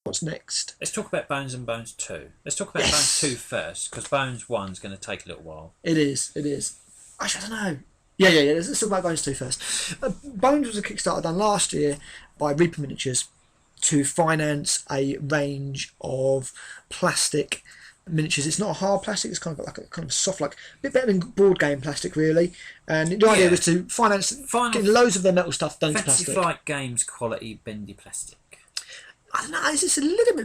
What's next? Let's talk about Bones and Bones 2. Let's talk about Bones 2 first, because Bones 1's going to take a little while. It is. Actually, I don't know. Yeah. Let's talk about Bones 2 first. Bones was a Kickstarter done last year by Reaper Miniatures to finance a range of plastic miniatures. It's not a hard plastic, it's kind of like a kind of soft, like a bit better than board game plastic, really. And the idea was to finance getting loads of their metal stuff done to plastic. Fancy Flight Games quality bendy plastic. I don't know, it's just a little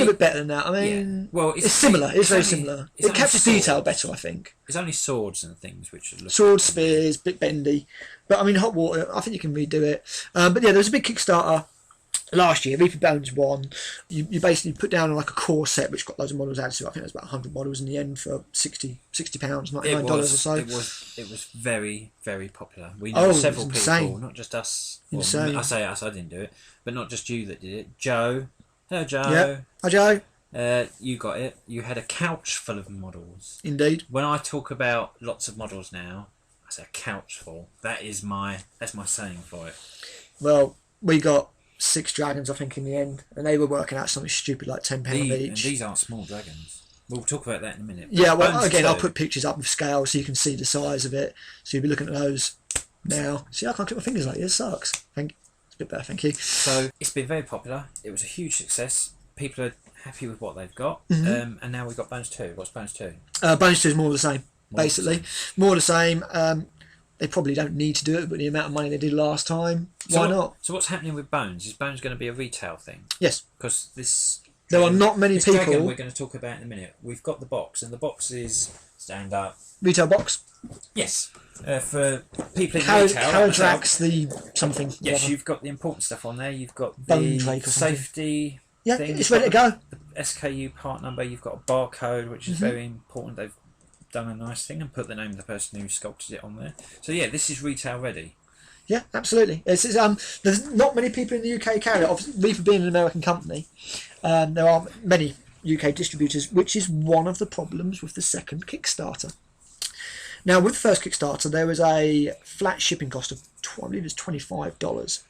bit better than that. I mean, well, it's similar. It's very similar. It captures detail better, I think. It's only swords and things which are swords, spears, bit bendy. But I mean, Hot Water, I think you can redo it. But yeah, there was a big Kickstarter last year, Reaper Bones 1. You basically put down like a core set which got loads of models added to it. I think there's about 100 models in the end for £60, $99 or so. It was very, very popular. We know several people, not just us. Well, I say us, I didn't do it, but not just you that did it. Joe. Hello, Joe. Yeah. Hi, Joe. You got it. You had a couch full of models. Indeed. When I talk about lots of models now, I say a couch full. That's my saying for it. Well, we got 6 dragons, I think, in the end, and they were working out something stupid like £10 each. And these aren't small dragons. We'll talk about that in a minute. Yeah, well, again, I'll put pictures up with scale so you can see the size of it. So you'll be looking at those now. See, I can't click my fingers like this. It sucks. It's a bit better, thank you. So it's been very popular. It was a huge success. People are happy with what they've got. And now we've got Bones 2. What's Bones 2? Bones 2 is more of the same, basically. More of the same. They probably don't need to do it, but the amount of money they did last time, why not? So what's happening with Bones? Is Bones going to be a retail thing? Yes. Because there are not many people. Dragon we're going to talk about in a minute. We've got the box, and the box is stand up. Retail box? Yes. For people in retail. Caradrax, the something. Yes, whatever. You've got the important stuff on there. You've got the safety. Yeah, thing. It's ready to go. The SKU part number. You've got a barcode, which is very important. They've done a nice thing and put the name of the person who sculpted it on there. So yeah, this is retail ready. Yeah, absolutely. There's not many people in the UK carry it. Obviously, Reaper being an American company, there are many UK distributors, which is one of the problems with the second Kickstarter. Now, with the first Kickstarter, there was a flat shipping cost of, I believe it's $25.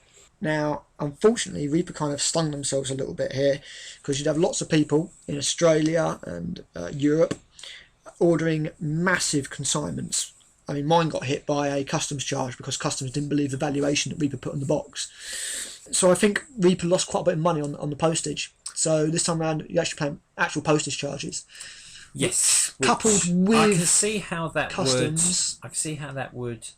Now, unfortunately, Reaper kind of stung themselves a little bit here, because you'd have lots of people in Australia and Europe ordering massive consignments. I mean, mine got hit by a customs charge because customs didn't believe the valuation that Reaper put on the box. So I think Reaper lost quite a bit of money on the postage. So this time around, you actually pay actual postage charges. Yes, coupled with I can see how that customs. I can see how that would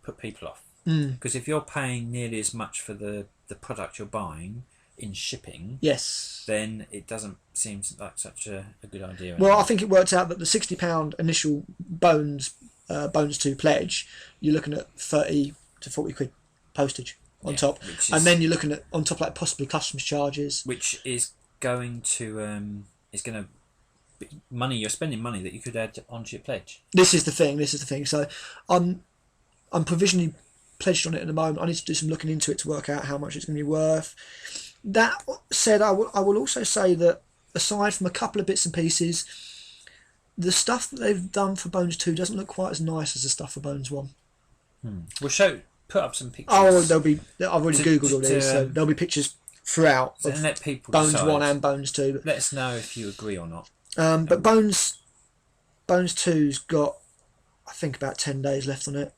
put people off, because if you're paying nearly as much for the product you're buying in shipping, yes, then it doesn't seem like such a good idea. Well, I think it worked out that the £60 initial Bones 2 pledge, you're looking at 30 to 40 quid postage on top, and then you're looking at on top of that possibly customs charges, which is going to money you're spending, money that you could add onto your pledge. This is the thing. So I'm provisionally pledged on it at the moment. I need to do some looking into it to work out how much it's going to be worth. That said, I will also say that aside from a couple of bits and pieces, the stuff that they've done for Bones 2 doesn't look quite as nice as the stuff for Bones 1. We'll put up some pictures. Oh, I've already googled all these, so there'll be pictures throughout and let people Bones decide. 1 and Bones 2. Let us know if you agree or not. But Bones 2's got, I think, about 10 days left on it,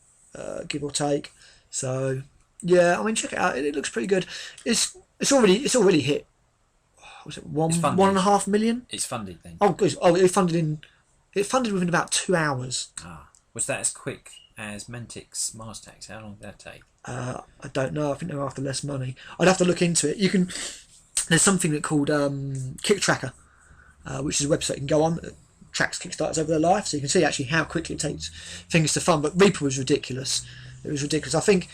give or take. So yeah, I mean, check it out. It looks pretty good. It's already hit. Was it 1.5 million? It's funded then. Oh, good. Oh, it funded within about 2 hours. Was that as quick as Mantic's Mars Tax? How long did that take? I don't know. I think they're after less money. I'd have to look into it. There's something that called Kick Tracker, which is a website you can go on that tracks Kickstarters over their life, so you can see actually how quickly it takes things to fund. But Reaper was ridiculous. It was ridiculous. I think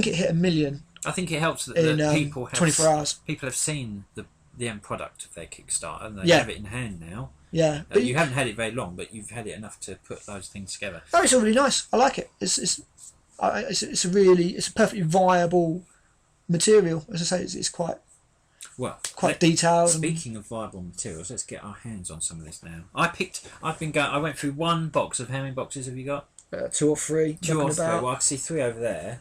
it hit 1 million. I think it helps that people have 24 hours. People have seen the end product of their Kickstarter and they have it in hand now. Yeah, but you haven't had it very long, but you've had it enough to put those things together. Oh, it's all really nice. I like it. It's a perfectly viable material. As I say, it's quite detailed. Speaking of viable materials, let's get our hands on some of this now. I went through one box of, how many boxes have you got? 2 or 3. 2 or 3. Well, I can see 3 over there.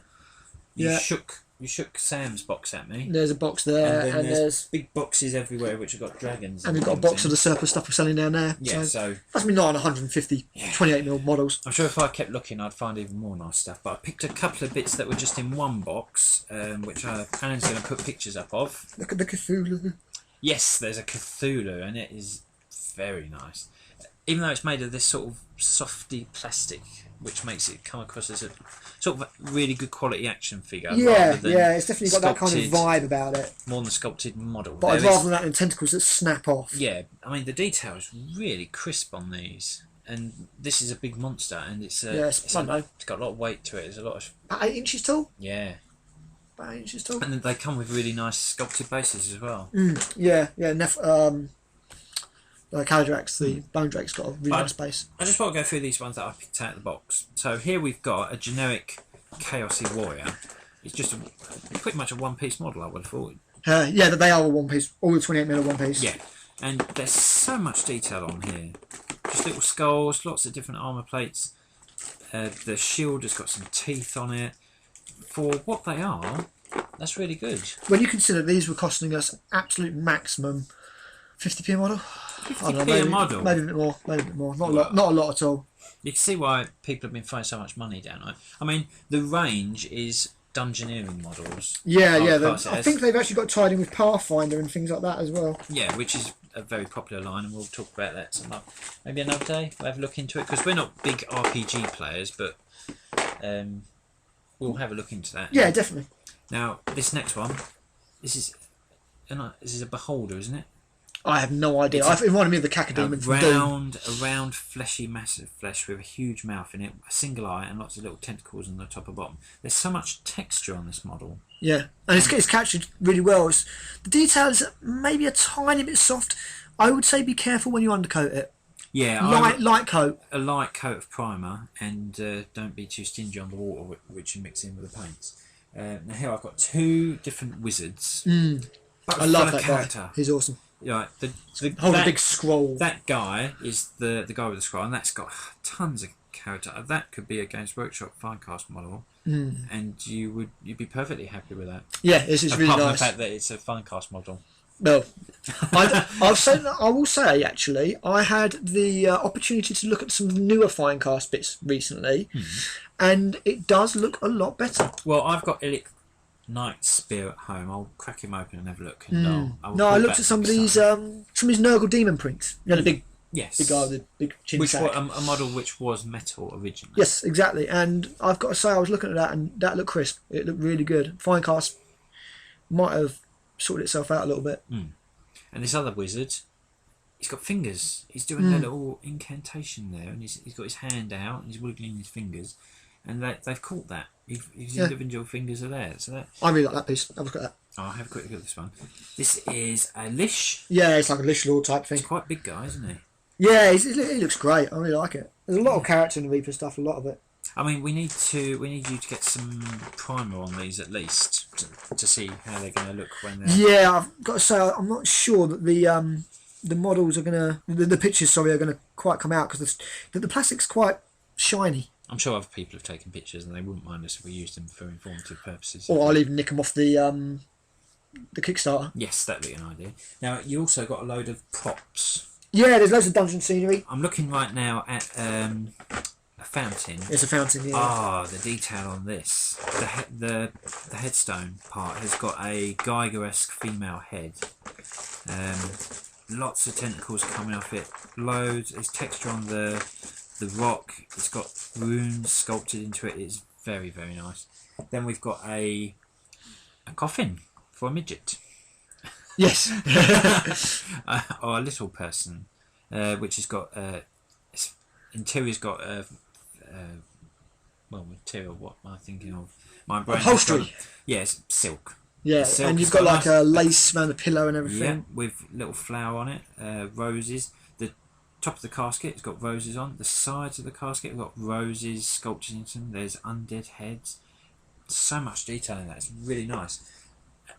You shook You shook Sam's box at me. There's a box there, and and there's big boxes everywhere which have got dragons. And we've got a box of the surplus stuff we're selling down there. Yeah, so that's me 150 28mm models. I'm sure if I kept looking, I'd find even more nice stuff. But I picked a couple of bits that were just in one box, which Alan's going to put pictures up of. Look at the Cthulhu. Yes, there's a Cthulhu, and it is very nice. Even though it's made of this sort of softy plastic, which makes it come across as a sort of really good quality action figure. Yeah, it's definitely got that kind of vibe about it. More than a sculpted model. But I'd rather that than tentacles that snap off. Yeah, I mean the detail is really crisp on these, and this is a big monster, and it's it's got a lot of weight to it. There's a lot of about 8 inches tall. Yeah. About 8 inches tall. And they come with really nice sculpted bases as well. Calidrax, the Bone Drake's got a really nice base. I just want to go through these ones that I picked out of the box. So here we've got a generic Chaosy Warrior. It's just pretty much a one-piece model, I would have thought. They are a one-piece. All the 28mm one-piece. Yeah, and there's so much detail on here. Just little skulls, lots of different armour plates. The shield has got some teeth on it. For what they are, that's really good. When you consider these were costing us absolute maximum 50p a model. 50p a model? Maybe a bit more. Not a lot at all. You can see why people have been throwing so much money down it. I mean, the range is Dungeoneering models. I think they've actually got tied in with Pathfinder and things like that as well. Yeah, which is a very popular line, and we'll talk about that maybe another day. We'll have a look into it, because we're not big RPG players, but we'll have a look into that. Yeah, definitely. Now, this next one, this is a beholder, isn't it? I have no idea. It reminded me of the Cacodemon from Doom. A round, fleshy mass of flesh with a huge mouth in it, a single eye, and lots of little tentacles on the top and bottom. There's so much texture on this model. Yeah, and it's captured really well. The detail is maybe a tiny bit soft. I would say be careful when you undercoat it. Yeah, light coat. A light coat of primer, and don't be too stingy on the water which you mix in with the paints. Now here I've got two different wizards. I love that guy. He's awesome. Yeah, a big scroll. That guy is the guy with the scroll, and that's got tons of character. That could be a Games Workshop Finecast model, and you'd be perfectly happy with that. Yeah, this is really nice. Apart from the fact that it's a Finecast model. Well, I will say actually, I had the opportunity to look at some newer Finecast bits recently, and it does look a lot better. Well, I've got Illic Knight Spear at home. I'll crack him open and have a look. I looked at some of these Nurgle Demon prints. You know, the big guy with the big chin sack. A model which was metal originally. Yes, exactly. And I've got to say, I was looking at that, and that looked crisp. It looked really good. Finecast might have sorted itself out a little bit. And this other wizard, he's got fingers. He's doing a little incantation there, and he's got his hand out, and he's wiggling his fingers. And they've caught that. His individual fingers are there. So I really like that piece. Have a look at that. Oh, I'll have a quick look at this one. This is a Lish. Yeah, it's like a Lish Lord type thing. He's quite a big guy, isn't he? Yeah, he looks great. I really like it. There's a lot of character in the Reaper stuff, a lot of it. I mean, we need you to get some primer on these at least to see how they're going to look when they're... Yeah, I've got to say, I'm not sure that the models are going to... The pictures, are going to quite come out, because the plastic's quite shiny. I'm sure other people have taken pictures, and they wouldn't mind us if we used them for informative purposes. Or I'll even nick them off the Kickstarter. Yes, that'd be an idea. Now, you also got a load of props. Yeah, there's loads of dungeon scenery. I'm looking right now at a fountain. It's a fountain, yeah. Ah, the detail on this. The headstone part has got a Geiger-esque female head. Lots of tentacles coming off it. Loads. There's texture on the rock. It's got runes sculpted into it. It's very, very nice. Then we've got a coffin for a midget. Yes. Or a little person, which has got its interior's got material. What am I thinking of? My brain. Upholstery. Yes, silk. Yeah, silk. And you've got like a lace around the pillow and everything. Yeah, with little flower on it, roses. The top of the casket has got roses on. The sides of the casket have got roses sculpted into them. There's undead heads. So much detail in that. It's really nice.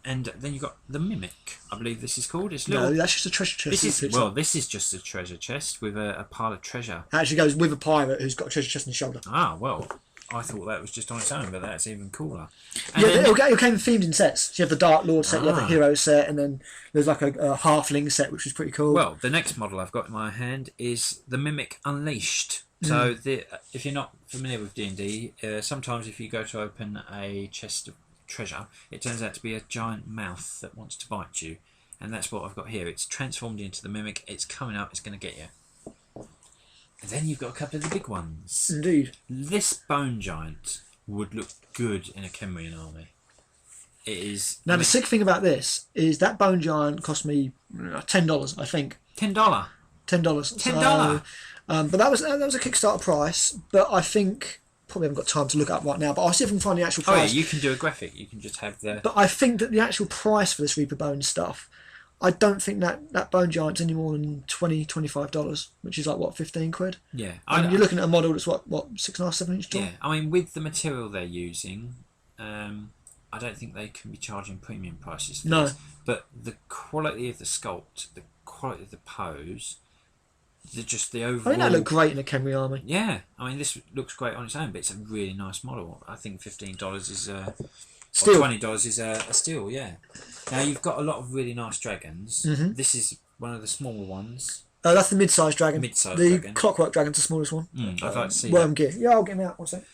And then you've got the Mimic, I believe this is called. It's little, no, that's just a treasure chest. This is just a treasure chest with a pile of treasure. It actually goes with a pirate who's got a treasure chest on his shoulder. Ah, well, I thought that was just on its own, but that's even cooler. And it came themed in sets. So you have the Dark Lord set, you have the Hero set, and then there's like a Halfling set, which is pretty cool. Well, the next model I've got in my hand is the Mimic Unleashed. So if you're not familiar with D&D, sometimes if you go to open a chest of treasure, it turns out to be a giant mouth that wants to bite you. And that's what I've got here. It's transformed into the Mimic. It's coming up. It's going to get you. And then you've got a couple of the big ones. Indeed. This Bone Giant would look good in a Kemrian army. It is. Now, the sick thing about this is that Bone Giant cost me $10, I think. $10? $10. $10? But that was a Kickstarter price. But I think... Probably haven't got time to look up right now, but I'll see if I can find the actual price. Oh yeah, you can do a graphic. You can just have the... But I think that the actual price for this Reaper Bone stuff, I don't think that Bone Giant's any more than $20-$25, which is like, what, 15 quid? Yeah. And you're looking at a model that's, what 6.5, 7 inch tall? Yeah, I mean, with the material they're using, I don't think they can be charging premium prices for this. But the quality of the sculpt, the quality of the pose... the overall... I think that looked great in a Kemri army. Yeah, I mean, this looks great on its own, but it's a really nice model. I think $15 is steal. Or $20 is a steal, yeah. Now, you've got a lot of really nice dragons. Mm-hmm. This is one of the smaller ones. That's the mid-sized dragon. The Clockwork Dragon's the smallest one. I'd like to see Worm gear. Yeah, I'll get him out. What's that?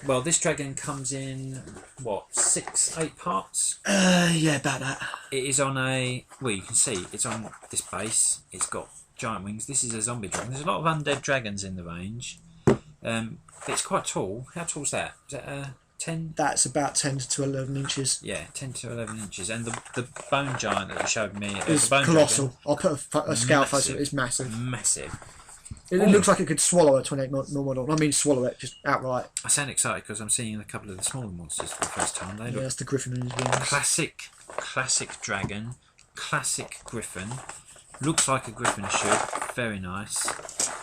Well, this dragon comes in, 6-8 parts? Yeah, about that. It is on a... Well, you can see, it's on this base. It's got giant wings. This is a zombie dragon. There's a lot of undead dragons in the range. But it's quite tall. How tall is that? Is that 10? That's about 10 to 11 inches. Yeah, 10 to 11 inches. And the bone giant that you showed me... It's the bone colossal. Dragon, I'll put a scale photo of it. It's massive. Massive. It looks like it could swallow a 28 mil model. I mean swallow it, just outright. I sound excited because I'm seeing a couple of the smaller monsters for the first time. They look that's the griffin and his wings. Classic dragon. Classic griffin. Looks like a griffin should. Very nice.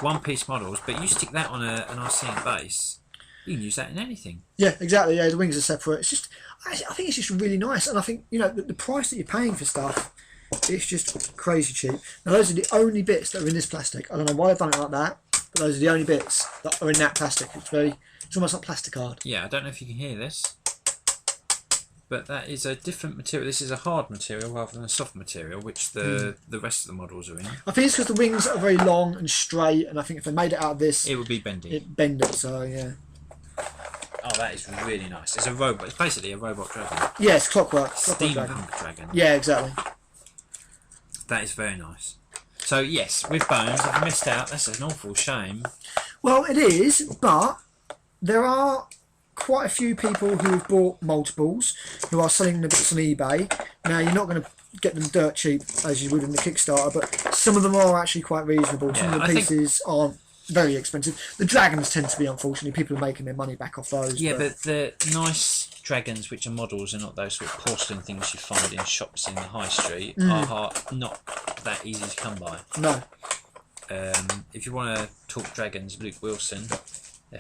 One-piece models, but you stick that on an Arcane base, you can use that in anything. Yeah, exactly. Yeah, the wings are separate. It's just, I think it's just really nice, and I think the price that you're paying for stuff, it's just crazy cheap. Now those are the only bits that are in this plastic. I don't know why they've done it like that, but those are the only bits that are in that plastic. It's almost like plasticard. Yeah, I don't know if you can hear this, but that is a different material. This is a hard material rather than a soft material, which the rest of the models are in. I think it's because the wings are very long and straight, and I think if they made it out of this, it would be bendy. It'd bend it, so yeah. Oh, that is really nice. It's a robot. It's basically a robot dragon. Yeah, it's clockwork. Steampunk dragon. Yeah, exactly. That is very nice. So yes, with Bones, I've missed out. That's an awful shame. Well, it is, but there are quite a few people who have bought multiples who are selling the bits on eBay. Now, you're not going to get them dirt cheap as you would in the Kickstarter, but some of them are actually quite reasonable. Some of the pieces aren't very expensive. The dragons tend to be, unfortunately, people are making their money back off those. Yeah, but the nice dragons, which are models and not those sort of porcelain things you find in shops in the high street, are not that easy to come by. No. If you want to talk dragons, Luke Wilson,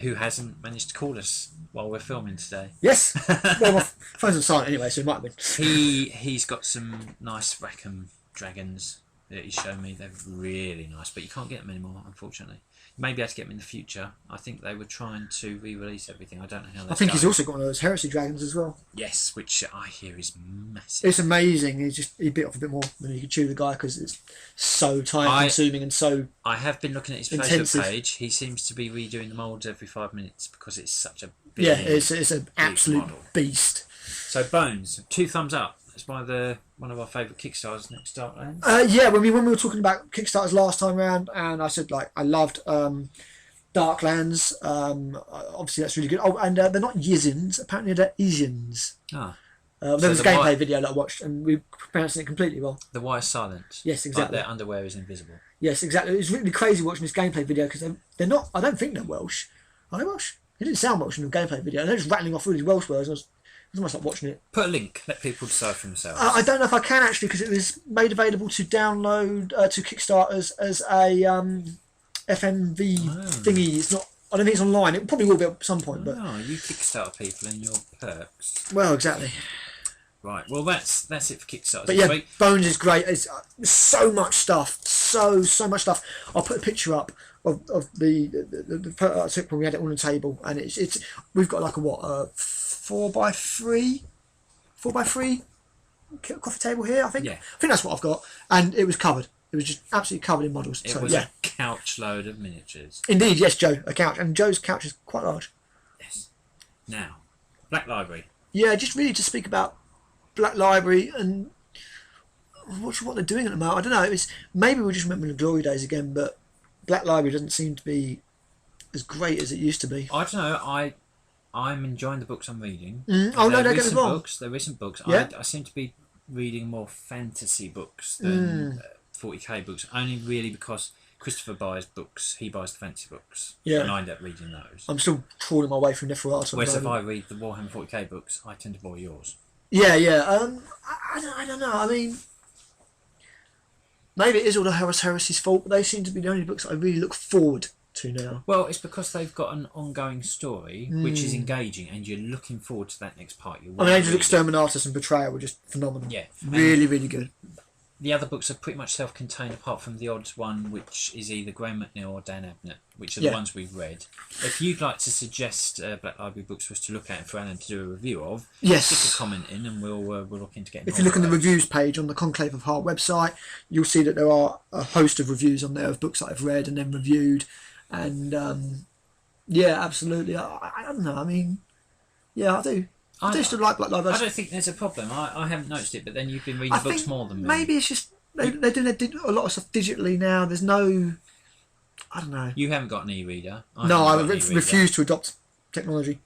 who hasn't managed to call us while we're filming today. Yes. Well, my phone's on silent anyway, so it might have been. He's got some nice Rackham dragons that he's shown me. They're really nice, but you can't get them anymore, unfortunately. You may be able to get them in the future. I think they were trying to re-release everything. I don't know how. I think he's also got one of those heresy dragons as well. Yes, which I hear is massive. It's amazing. He bit off a bit more than he could chew, the guy, because it's so time-consuming and so. I have been looking at his Facebook page. He seems to be redoing the moulds every 5 minutes because it's such a big, it's an absolute model. Beast. So Bones, 2 thumbs up. That's one of our favourite Kickstarters next Darklands. Yeah, when we were talking about Kickstarters last time round, and I said I loved Darklands. Obviously, that's really good. Oh, and they're not Yizins. Apparently, they're Izians. Ah. There was a gameplay video that I watched, and we pronounced it completely wrong. The Y is silent. Yes, exactly. But their underwear is invisible. Yes, exactly. It was really crazy watching this gameplay video because they're not. I don't think they're Welsh. Are they Welsh? They didn't sound Welsh in the gameplay video. They're just rattling off all these Welsh words. And I was almost like watching it. Put a link. Let people decide for themselves. I don't know if I can actually, because it was made available to download to Kickstarters as a FMV thingy. It's not. I don't think it's online. It probably will be at some point. But you Kickstarter people and your perks. Well, exactly. Right. Well, that's it for Kickstarter. But yeah, Bones is great. It's so much stuff. So much stuff. I'll put a picture up of the photo I took when we had it on the table, and it's we've got like a 4x3 coffee table here. I think that's what I've got, and it was covered. It was just absolutely covered in models. It was a couch load of miniatures. Indeed, yes, Joe, a couch, and Joe's couch is quite large. Yes. Now, Black Library. Yeah, just really to speak about Black Library and what they're doing at the moment. I don't know. It's maybe we're just remembering the glory days again, but Black Library doesn't seem to be as great as it used to be. I don't know. I'm enjoying the books I'm reading. Oh no, don't get me wrong. They're recent books. Yeah. I seem to be reading more fantasy books than 40k books. Only really because Christopher buys books. He buys the fantasy books. Yeah. And I end up reading those. I'm still trawling my way through Neferata. Whereas if I read the Warhammer 40k books, I tend to borrow yours. Yeah. I don't know. I mean, maybe it is all the Horus Heresy's fault, but they seem to be the only books that I really look forward to now. Well, it's because they've got an ongoing story which is engaging, and you're looking forward to that next part. I mean, Angel Exterminatus and Betrayal were just phenomenal. Yeah, really, really good. The other books are pretty much self-contained, apart from the odd one, which is either Graham McNeill or Dan Abnett, which are the ones we've read. If you'd like to suggest Black Library books for us to look at and for Alan to do a review of, stick a comment in, and we'll look into getting. If you look on the reviews page on the Conclave of Heart website, you'll see that there are a host of reviews on there of books that I've read and then reviewed, and absolutely. I don't know. I mean, I do. I do still like Black Library. I don't think there's a problem. I haven't noticed it, but then you've been reading books more than me. Maybe it's just they're doing a lot of stuff digitally now. There's no, I don't know. You haven't got an e-reader. I refuse to adopt technology.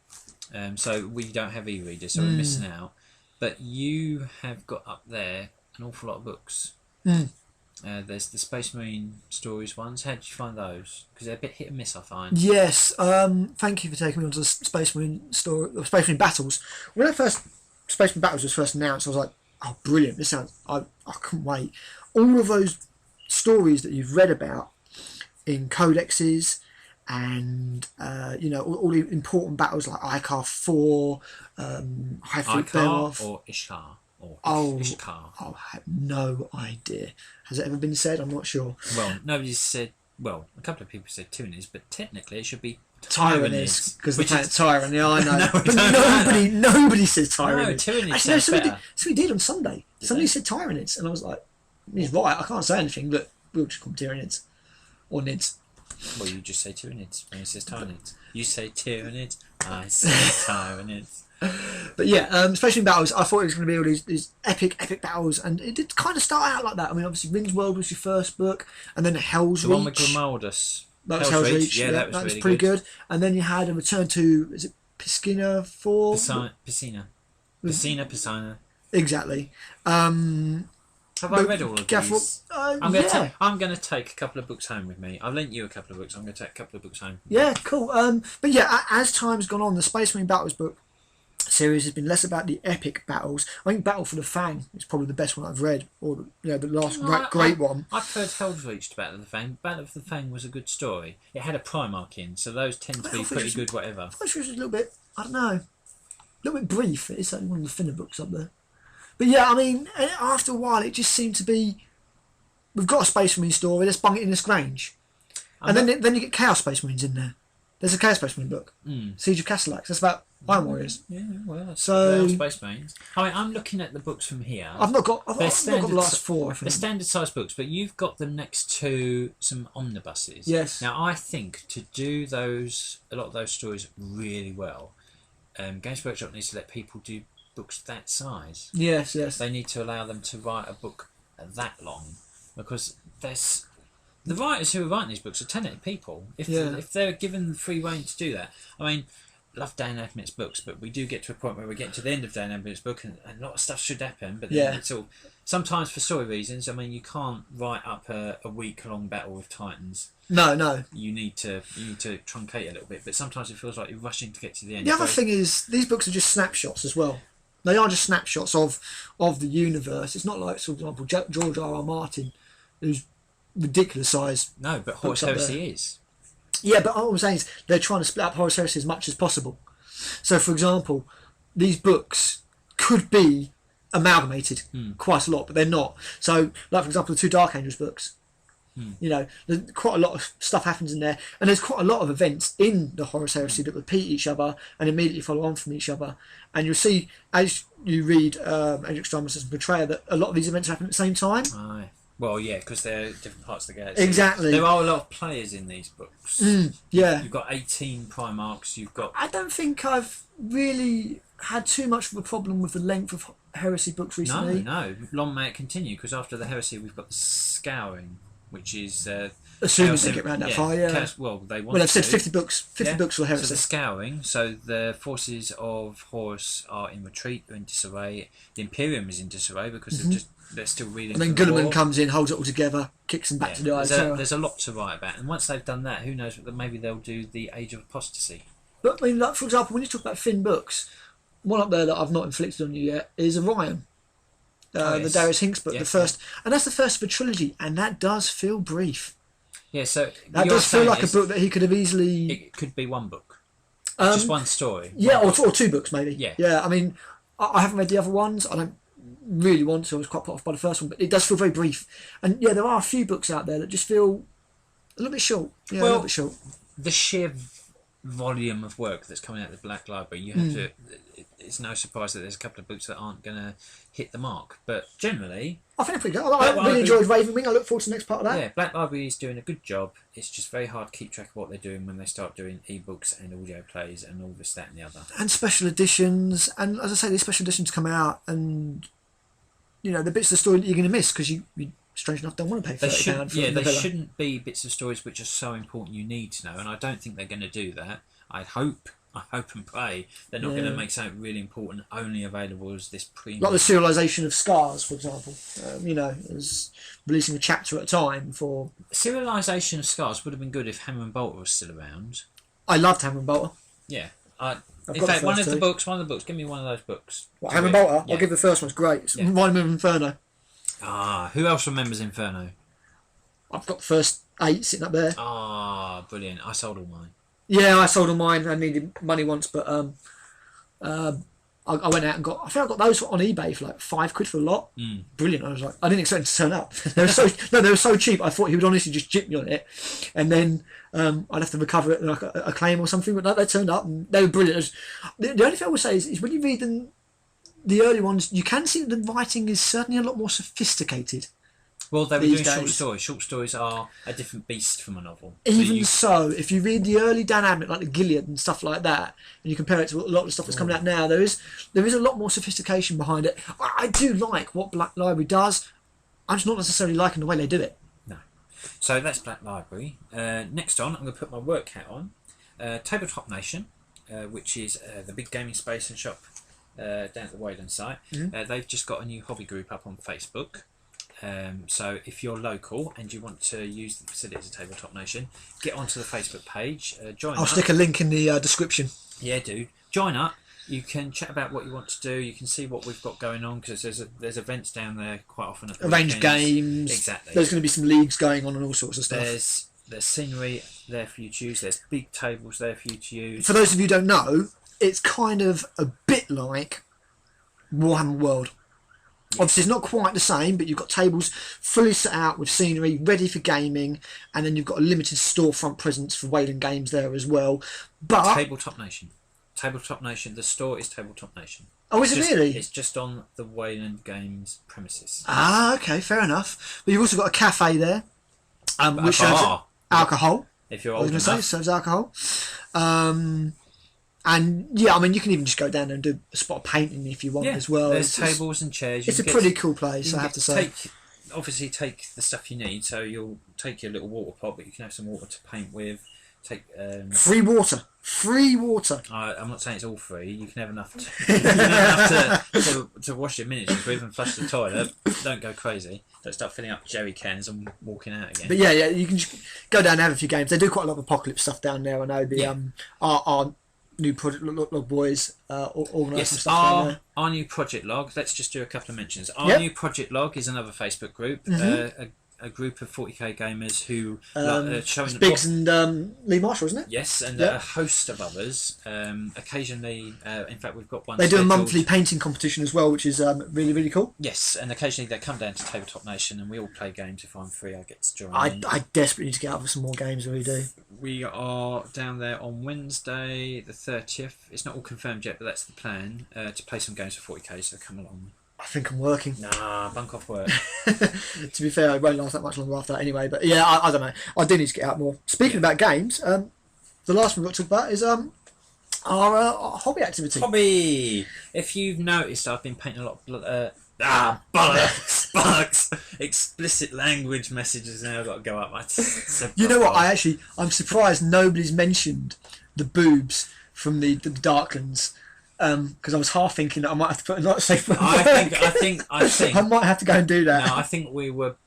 So we don't have e-readers, so we're missing out. But you have got up there an awful lot of books. There's the Space Marine stories ones. How did you find those? Because they're a bit hit and miss, I find. Yes. Thank you for taking me on to the Space Marine story, Space Marine battles. When Space Marine battles was first announced, I was like, "Oh, brilliant! This sounds. I couldn't wait." All of those stories that you've read about in codexes, and all the important battles like Icar 4, High Fleet Beowulf, or Ishtar. Ishkar. I have no idea. Has it ever been said? I'm not sure. Well, nobody's said. Well, a couple of people said Tyranids, but technically it should be Tyranids, because the planet Tyranny. I know, but nobody says Tyranids. No, Tyranids Actually, sounds better. Somebody did on Sunday. Somebody said Tyranids, and I was like, "He's right. I can't say anything, but we'll just call them Tyranids or Nids." Well, you just say Tyranids when he says Tyranids. You say Tyranids, I say Tyranids. But especially in battles, I thought it was going to be all these epic battles, and it did kind of start out like that. I mean, obviously, Ring's World was your first book, and then Hell's Reach. The one with Grimaldus. That was Hell's Reach. Yeah, that was really pretty good. And then you had a return to, is it Piscina 4? Piscina. Exactly. Have I read all of these? I'm going to take a couple of books home with me. I've lent you a couple of books. I'm going to take a couple of books home. Yeah, cool. But as time's gone on, the Space Marine Battles book series has been less about the epic battles. I think Battle for the Fang is probably the best one I've read, or the last great one. I preferred Hell's Reach to Battle of the Fang. Battle of the Fang was a good story. It had a Primarch in, so those tend to be pretty good whatever. I thought it was a little bit, I don't know, a little bit brief. It is certainly one of the thinner books up there. But I mean, after a while it just seemed to be, we've got a Space Marine story, let's bung it in this Grange. And then you get Chaos Space Marines in there. There's a Chaos Space Marine book, Siege of Castellax. That's about Iron Warriors. Yeah, well, that's Space Marines. I mean, I'm looking at the books from here. I've not got the last 4. I think. They're standard size books, but you've got them next to some omnibuses. Yes. Now, I think to do a lot of those stories really well, Games Workshop needs to let people do books that size. Yes. They need to allow them to write a book that long, because the writers who are writing these books are talented people. If they're given free rein to do that, I mean, love Dan Abnett's books, but we do get to a point where we're getting to the end of Dan Abnett's book, and a lot of stuff should happen. But then it's all sometimes for story reasons. I mean, you can't write up a week-long battle with Titans. No. You need to truncate a little bit, but sometimes it feels like you're rushing to get to the end. The other thing is, these books are just snapshots as well. They are just snapshots of the universe. It's not like, for example, George R.R. Martin, who's ridiculous size. No, but Horus Heresy is. Yeah, but what I'm saying is they're trying to split up Horus Heresy as much as possible. So, for example, these books could be amalgamated quite a lot, but they're not. So, like for example, the 2 Dark Angels books, You know, there's quite a lot of stuff happens in there, and there's quite a lot of events in the Horus Heresy that repeat each other and immediately follow on from each other. And you'll see as you read Age Extremis and Betrayer that a lot of these events happen at the same time. Aye. Well, yeah, because they're different parts of the galaxy. Exactly. There are a lot of players in these books. Yeah. You've got 18 Primarchs. You've got. I don't think I've really had too much of a problem with the length of Heresy books recently. No. Long may it continue, because after the Heresy, we've got the Scouring, which is. Assuming they get round that far, yeah. They've said 50 books. 50 books for Heresy. So the Scouring, so the forces of Horus are in retreat, they're in disarray. The Imperium is in disarray because they're still reading. And then Guilliman comes in, holds it all together, kicks them back to the Eye of Terror. There's a lot to write about, and once they've done that, who knows? Maybe they'll do the Age of Apostasy. But I mean, like, for example, when you talk about Finn books, one up there that I've not inflicted on you yet is Orion. The Darius Hinks book, the first, and that's the first of a trilogy, and that does feel brief. Yeah, so that does feel like a book that he could have easily. It could be one book, just one story. Yeah, or two books maybe. Yeah. I mean, I haven't read the other ones. I don't really want to. I was quite put off by the first one, but it does feel very brief. And yeah, there are a few books out there that just feel a little bit short. Yeah, a little bit short. The sheer volume of work that's coming out of the Black Library, you have to. It's no surprise that there's a couple of books that aren't going to hit the mark, but generally, I think they're pretty good. I really enjoyed Raven Wing. I look forward to the next part of that. Yeah, Black Library is doing a good job. It's just very hard to keep track of what they're doing when they start doing ebooks and audio plays and all this, that, and the other. And special editions, and as I say, these special editions come out, and you know the bits of the story that you're going to miss because you strange enough don't want to pay £30 for they shouldn't be bits of stories which are so important you need to know, and I don't think they're going to do that. I hope and pray they're not going to make something really important only available as this premium. Like the serialisation of Scars, for example. You know, as releasing a chapter at a time for. Serialisation of Scars would have been good if Hammer and Bolter was still around. I loved Hammer and Bolter. Yeah. In fact, one of the books. Give me one of those books. What, Hammer and Bolter? Yeah. I'll give the first one. It's great. It's Rhyme of Inferno. Who else remembers Inferno? I've got the first 8 sitting up there. Brilliant. I sold all mine. Yeah, I sold all mine. I needed money once, but I went out and got. I think I got those on eBay for like £5 for a lot. Brilliant. I was like, I didn't expect them to turn up. They were so cheap. I thought he would honestly just jip me on it, and then I'd have to recover it like a claim or something. But no, they turned up and they were brilliant. The only thing I would say is when you read them, the early ones, you can see that the writing is certainly a lot more sophisticated. Well, they were doing short stories. Short stories are a different beast from a novel. Even so, if you read the early Dan Abnett, like the Gilead and stuff like that, and you compare it to a lot of the stuff that's coming out now, there is a lot more sophistication behind it. I do like what Black Library does. I'm just not necessarily liking the way they do it. No. So that's Black Library. Next on, I'm going to put my work hat on. Tabletop Nation, which is the big gaming space and shop down at the Wayland site. They've just got a new hobby group up on Facebook. So if you're local and you want to use the facilities of Tabletop Nation, get onto the Facebook page, join up. I'll stick a link in the description. Yeah, do. Join up. You can chat about what you want to do. You can see what we've got going on because there's events down there quite often. At the arranged games. Exactly. There's going to be some leagues going on and all sorts of stuff. There's scenery there for you to use. There's big tables there for you to use. For those of you who don't know, it's kind of a bit like Warhammer World. Obviously, it's not quite the same, but you've got tables fully set out with scenery, ready for gaming, and then you've got a limited storefront presence for Wayland Games there as well. But Tabletop Nation, the store is Tabletop Nation. Oh, is it really? It's just on the Wayland Games premises. Okay, fair enough. But you've also got a cafe there, which serves alcohol. If you're old enough, serves alcohol. And yeah, I mean, you can even just go down there and do a spot of painting if you want as well. There's tables and chairs. It's a pretty cool place, I have to say. Take the stuff you need. So you'll take your little water pot, but you can have some water to paint with. Take free water. I'm not saying it's all free. You can have enough to wash your miniatures with and flush the toilet. Don't go crazy. Don't start filling up jerry cans and walking out again. But yeah, you can just go down and have a few games. They do quite a lot of apocalypse stuff down there. I know our new Project Log boys organising stuff down there. Our new Project Log, let's just do a couple of mentions. Our new Project Log is another Facebook group. a group of 40k gamers who showing Biggs and Lee Marshall, isn't it? Yes, and Yeah. a host of others. Occasionally, in fact, we've got one. They do a scheduled. monthly painting competition as well, which is really, really cool. Yes, and occasionally they come down to Tabletop Nation, and we all play games. If I'm free, I get to join. I desperately need to get out of some more games than we do. We are down there on Wednesday, the 30th. It's not all confirmed yet, but that's the plan to play some games for 40k. So come along. I think I'm working. Nah, bunk off work. To be fair, it won't last that much longer after that anyway. But yeah, I don't know. I do need to get out more. Speaking about games, the last one we've got to talk about is our hobby activity. Hobby. If you've noticed, I've been painting a lot of bollocks. Explicit language messages now. I've got to go up. You know what? I'm surprised nobody's mentioned the boobs from the Darklands. Because I was half thinking that I might have to put a not safe word. I think I might have to go and do that. No, I think we were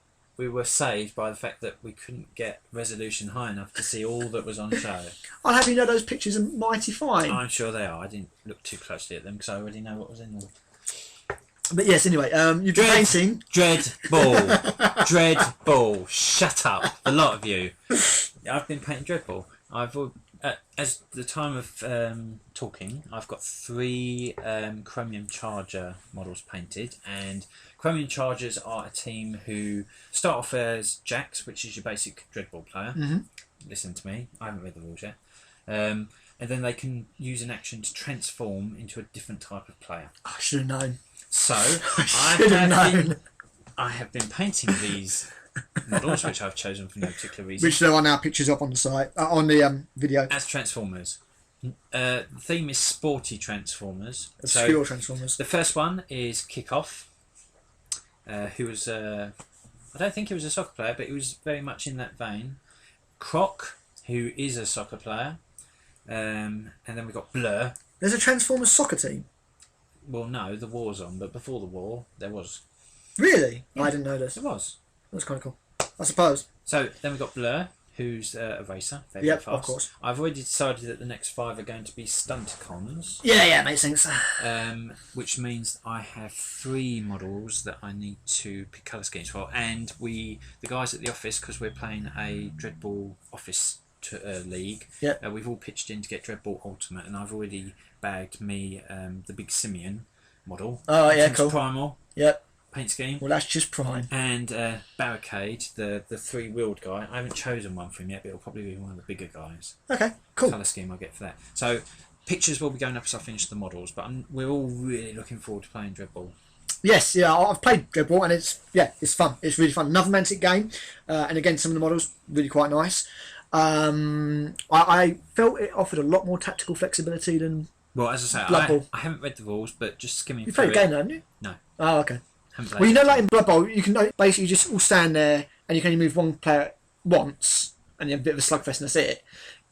saved by the fact that we couldn't get resolution high enough to see all that was on show. I'll have you know those pictures are mighty fine. I'm sure they are. I didn't look too closely at them because I already know what was in them. But yes, anyway, you've been painting Dreadball. Shut up, a lot of you. I've been painting Dreadball. As the time of talking, I've got 3 Chromium Charger models painted, and Chromium Chargers are a team who start off as Jax, which is your basic Dreadball player. Mm-hmm. Listen to me, I haven't read the rules yet. And then they can use an action to transform into a different type of player. I should have known. So I have been painting these models, which I've chosen for no particular reason. Which there are now pictures up on the site, on the video. As Transformers. The theme is sporty Transformers. Obscure Transformers. The first one is Kickoff, who was, I don't think he was a soccer player, but he was very much in that vein. Croc, who is a soccer player. And then we've got Blur. There's a Transformers soccer team? Well, no, the war's on, but before the war, there was. Really? Yeah, I didn't know this. There was. That's kind of cool, I suppose. So then we've got Blur, who's a racer, very Yep, fast. of course. I've already decided that the next 5 are going to be Stunticons. Yeah, makes sense. Which means I have 3 models that I need to pick colour schemes for, and the guys at the office, because we're playing a Dreadball office league. Yep. We've all pitched in to get Dreadball Ultimate, and I've already bagged me the big Simeon model. Oh yeah, Since cool. Primal. Yep. Paint scheme. Well, that's just prime. And Barricade, the 3-wheeled guy. I haven't chosen one for him yet, but it'll probably be one of the bigger guys. Okay, cool. Colour scheme I'll get for that. So pictures will be going up as I finish the models, but we're all really looking forward to playing Dreadball. Yes, yeah, I've played Dreadball and it's fun. It's really fun. Another Mantic game, and again, some of the models really quite nice. I felt it offered a lot more tactical flexibility than. Well, as I say, Blood Bowl. I haven't read the rules, but just skimming You through played a game, haven't you? No. Oh, okay. Haven't Well, you know, played like in Blood Bowl, you can basically just all stand there and you can only move one player once, and you have a bit of a slugfest, and that's it.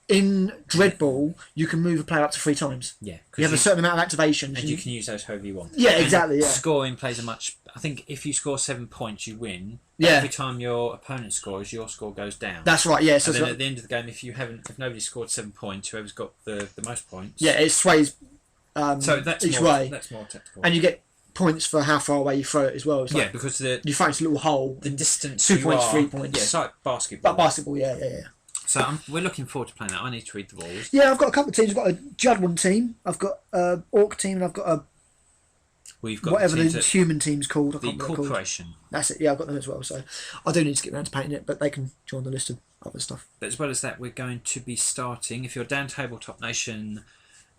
In Dreadball, you can move a player up to 3 times. Yeah. You have a certain amount of activations. And you can use those however you want. Yeah, And exactly, yeah. Scoring plays a much. I think if you score 7 points, you win. Yeah. Every time your opponent scores, your score goes down. That's right, yeah. So and then it's at the end of the game, if nobody scored 7 points, whoever's got the most points. yeah, it sways So that's each more, way. That's more tactical. And you get points for how far away you throw it as well. It's like yeah, because you throw into a little hole. the distance 2 you points, are, 3 points. Yeah, it's like basketball. But basketball, yeah. So we're looking forward to playing that. I need to read the rules. Yeah, I've got a couple of teams. I've got a Judwin team. I've got a Orc team, and I've got a We've got whatever the teams human team's called. I the can't remember what it's called. corporation. That's it. Yeah, I've got them as well. So I do need to get around to painting it, but they can join the list of other stuff. But as well as that, we're going to be starting. If you're down Tabletop Nation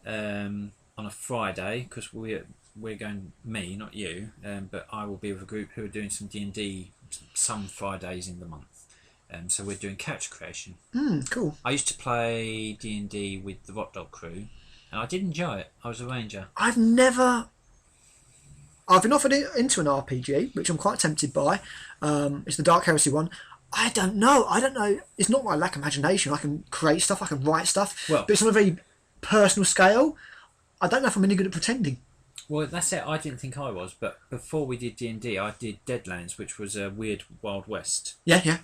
on a Friday, because we're going, me, not you, but I will be with a group who are doing some D&D some Fridays in the month. So we're doing character creation. Cool. I used to play D&D with the Rock Dog crew, and I did enjoy it. I was a ranger. I've been offered it into an RPG, which I'm quite tempted by. It's the Dark Heresy one. I don't know. It's not my lack of imagination. I can create stuff. I can write stuff. Well, but it's on a very personal scale. I don't know if I'm any good at pretending. Well, that's it. I didn't think I was, but before we did D&D, I did Deadlands, which was a weird Wild West Yeah.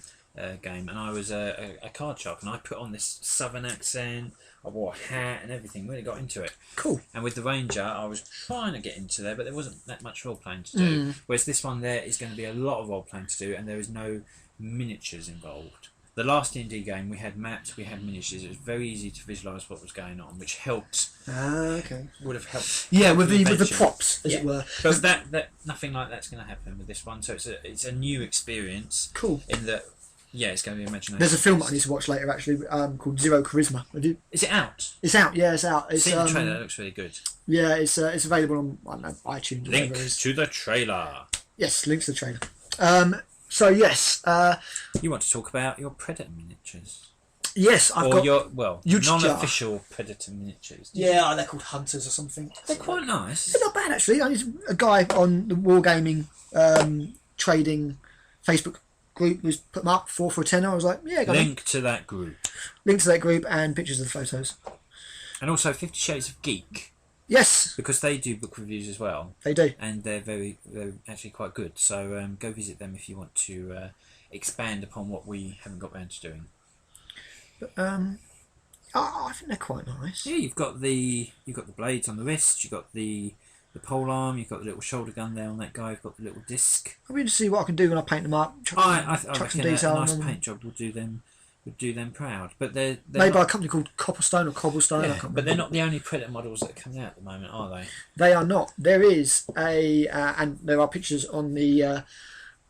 game, and I was a card shark, and I put on this southern accent. I wore a hat and everything. Really got into it. Cool. And with the Ranger, I was trying to get into there, but there wasn't that much role playing to do. Whereas this one there is going to be a lot of role playing to do, and there is no miniatures involved. The last D&D game, we had maps, we had miniatures. It was very easy to visualise what was going on, which helped. Okay. Would have helped. Yeah, with the props, as it were. But that nothing like that's going to happen with this one. So it's a new experience. Cool. In that, yeah, it's going to be imagination. There's a film I need to watch later, actually, called Zero Charisma. Is it out? It's out. Yeah, it's out. It's seen the trailer. It looks really good. Yeah, it's available on, I don't know, iTunes. Link to the trailer. Yes, link to the trailer. So yes, you want to talk about your Predator miniatures? Yes, I've got your Huge non-official Predator miniatures. Yeah, they're called Hunters or something. They're quite nice. They're not bad actually. I need a guy on the Wargaming trading Facebook group who's put them up for a tenner. I was like, yeah, link to that group. Link to that group and pictures of the photos. And also 50 Shades of Geek. Yes, because they do book reviews as well. They do, and they're actually quite good. So go visit them if you want to expand upon what we haven't got round to doing. But, I think they're quite nice. Yeah, you've got the blades on the wrist. You've got the pole arm. You've got the little shoulder gun there on that guy. You've got the little disc. I'm going to see what I can do when I paint them up. I reckon a nice paint job will do them proud. But they're made by a company called Copperstone or Cobblestone. Yeah, I can't remember. But they're not the only Predator models that are coming out at the moment, are they? They are not. There is and there are pictures on the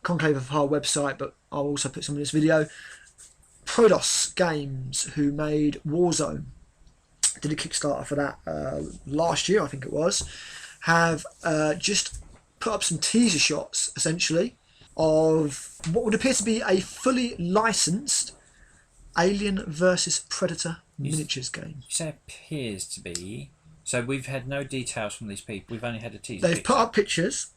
Conclave of Hull website, but I'll also put some in this video. Prodos Games, who made Warzone, did a Kickstarter for that last year, I think it was, have just put up some teaser shots, essentially, of what would appear to be a fully licensed Alien versus Predator miniatures game. You say appears to be. So we've had no details from these people. We've only had a teaser. They've put up pictures.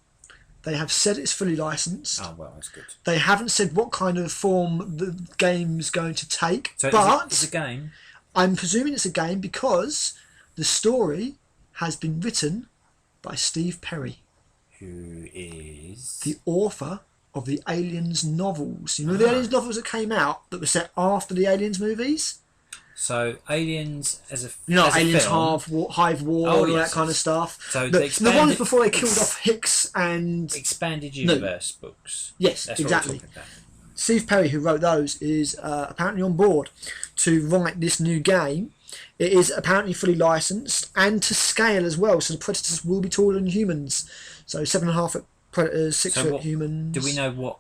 They have said it's fully licensed. Oh, well, that's good. They haven't said what kind of form the game's going to take. So but it's a game? I'm presuming it's a game because the story has been written by Steve Perry. Who is? The author of the Aliens novels. You know the Aliens novels that came out that were set after the Aliens movies? So Aliens as a Aliens film, Hive War, all that kind of stuff. So the ones before they killed off Hicks and expanded universe books. Yes, that's exactly. What we're talking about. Steve Perry, who wrote those, is apparently on board to write this new game. It is apparently fully licensed and to scale as well. So the Predators will be taller than humans. So 7.5 foot Predators, 6 foot humans. Do we know what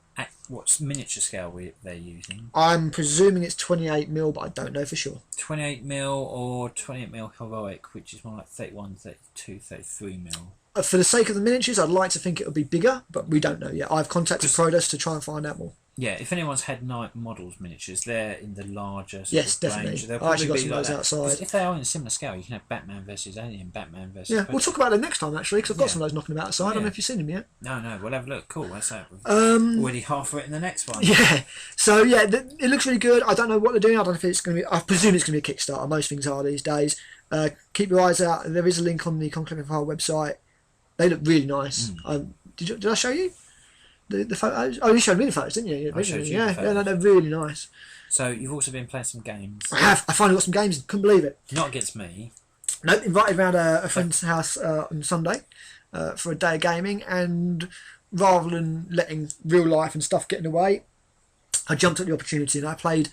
miniature scale they're using? I'm presuming it's 28mm, but I don't know for sure. 28mm or 28mm heroic, which is more like 31, 32, 33mm. For the sake of the miniatures, I'd like to think it would be bigger, but we don't know yet. I've contacted Prodos to try and find out more. Yeah, if anyone's had night models miniatures, they're in the larger definitely. range. I actually got some of those outside. If they are in a similar scale, you can have Batman versus Alien, Batman versus. Yeah, we'll talk about them next time actually, because I've got some of those knocking about outside. I don't know if you've seen them yet. No, we'll have a look. Cool, that's that. Already half written the next one. Yeah, so yeah, it looks really good. I don't know what they're doing. I don't know if it's going to be. I presume it's going to be a Kickstarter. Most things are these days. Keep your eyes out. There is a link on the Conclave of Hull website. They look really nice. Did I show you the photos? Oh, you showed me the photos, didn't you? I showed you the photos. No, they're really nice. So you've also been playing some games. I have. I finally got some games. Couldn't believe it. Not against me. Nope. Invited round a friend's house on Sunday for a day of gaming, and rather than letting real life and stuff get in the way, I jumped at the opportunity and I played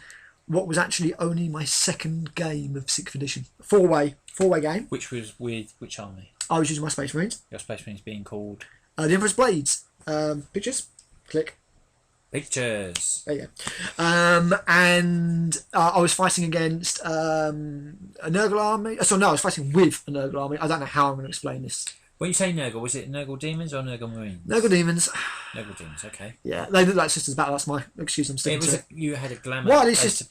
what was actually only my second game of 6th edition. Four-way game. Which was with which army? I was using my Space Marines. Your Space Marines being called? The Emperor's Blades. Pictures. Click. Pictures. There you go. And I was fighting against a Nurgle army. So no, I was fighting with a Nurgle army. I don't know how I'm going to explain this. When you say Nurgle, was it Nurgle Demons or Nurgle Marines? Nurgle Demons. Nurgle Demons, okay. Yeah, they look like Sisters Battle. That's my excuse. I'm sticking to it. You had a glamour. Why are these Sisters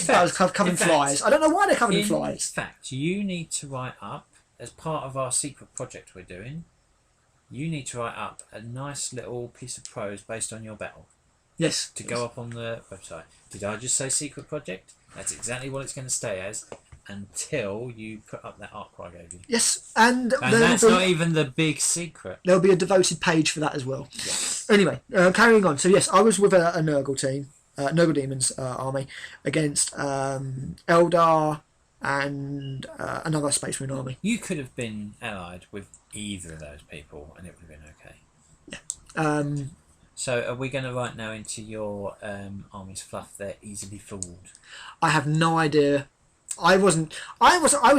Battle covered in flies? I don't know why they're covered in flies. In fact, you need to write up, as part of our secret project we're doing, you need to write up a nice little piece of prose based on your battle. Yes. To go up on the website. Did I just say secret project? That's exactly what it's going to stay as until you put up that artwork I gave you. Yes, and that's not even the big secret. There'll be a devoted page for that as well. Yes. Anyway, carrying on. So yes, I was with a Nurgle team, Nurgle Demons army, against Eldar and another Space Marine army. You could have been allied with either of those people and it would have been okay. Yeah. So are we going to write now into your army's fluff? They're easily fooled. I have no idea. I was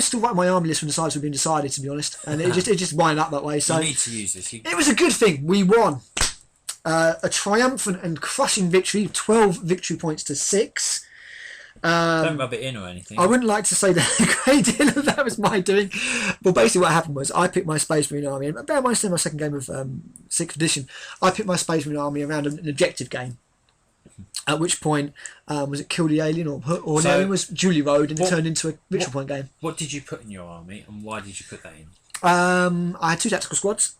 still writing my army list when the sides were being decided, to be honest, and it just wound up that way. So you need to use this. It was a good thing. We won a triumphant and crushing victory, 12 victory points to 6. Don't rub it in or anything. I wouldn't like to say that a great deal of that was my doing, but basically what happened was I picked my Space Marine army, and bear in mind, it's my second game of 6th edition. I picked my Space Marine army around an objective game. At which point, was it Kill the Alien or an alien was Julie Road, and it turned into a victory point game. What did you put in your army, and why did you put that in? I had 2 tactical squads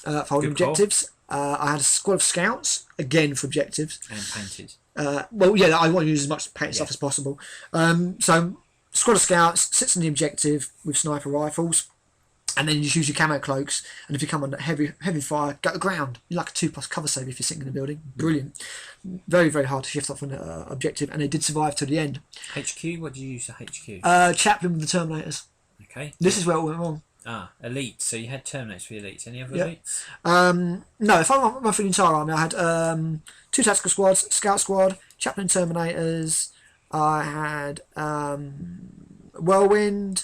for holding Good call. objectives. I had a squad of scouts, again for objectives. And painted. Well, yeah, I want to use as much paint stuff as possible. So, squad of scouts sits on the objective with sniper rifles, and then you just use your camo cloaks. And if you come under heavy fire, go to ground. You're like a 2+ cover save if you're sitting in a building. Brilliant. Very, very hard to shift off an objective, and they did survive to the end. HQ? What did you use for HQ? Chaplain with the Terminators. Okay. This is where it went wrong. Elite. So you had Terminators for the elites. Any other elites? No, if I went for the entire army, I had 2 tactical squads, scout squad, chaplain Terminators. I had Whirlwind,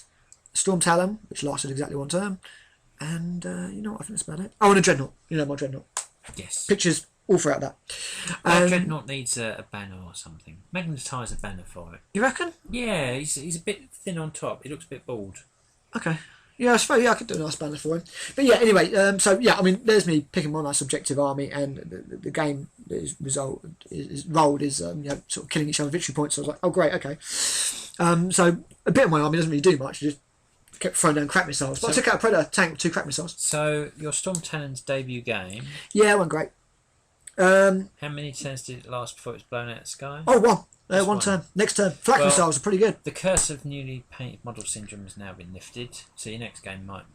Storm Talon, which lasted exactly 1 turn, and I think that's about it. Oh, and a Dreadnought. My Dreadnought. Yes. Pictures all throughout that. Dreadnought needs a banner or something. Magnetise a banner for it. You reckon? Yeah, he's a bit thin on top. He looks a bit bald. Okay. Yeah, I suppose I could do a nice banner for him. But yeah, anyway, there's me picking my nice objective army, and the game is rolled is sort of killing each other victory points. So I was like, oh great, okay. So a bit of my army doesn't really do much. I just kept throwing down crap missiles. But I took out a Predator tank with 2 crap missiles. So your Storm Talon's debut game. Yeah, it went great. How many turns did it last before it was blown out of the sky? Oh, one. One turn. Next turn. Flak missiles are pretty good. The curse of newly painted model syndrome has now been lifted, so your next game might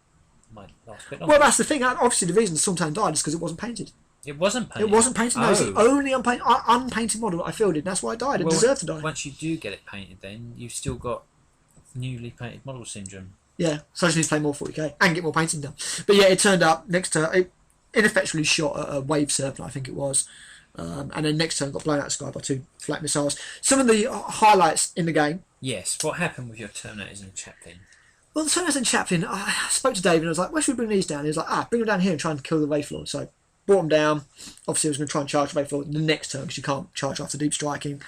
last a bit longer. Well, that's the thing. Obviously, the reason the Storm Talon died is because it wasn't painted. It wasn't painted? It wasn't painted, no. It's the only unpainted model that I fielded, and that's why it died. It deserved to die. Once you do get it painted, then you've still got newly painted model syndrome. Yeah, so I just need to play more 40k and get more painting done. But yeah, it turned up next turn. It ineffectually shot a wave serpent, I think it was. And then next turn got blown out of the sky by 2 flak missiles. Some of the highlights in the game. Yes, what happened with your Terminators and Chaplain? Well, the Terminators and Chaplain, I spoke to David and I was like, where should we bring these down? He was like, bring them down here and try and kill the Wraith Lord. So brought them down. Obviously, I was going to try and charge the Wraith Lord the next turn because you can't charge after deep striking.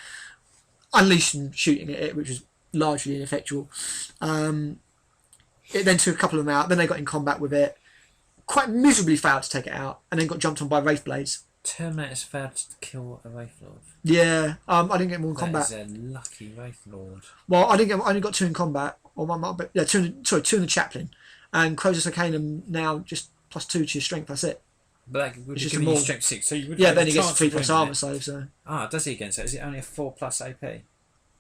Unleashed and shooting at it, which was largely ineffectual. It then took a couple of them out. Then they got in combat with it. Quite miserably failed to take it out, and then got jumped on by Wraith Blades. Terminators failed to kill a Wraith Lord. Yeah, I didn't get more in combat. That is a lucky Wraith Lord. Well, I only got 2 in combat, or two in the Chaplain, and Prodos Arcanum now just +2 to your strength. That's it. But that would just give you strength 6, so you would. Yeah, then he gets 3+ armor save. So. Does he again? So is it only a 4+ AP?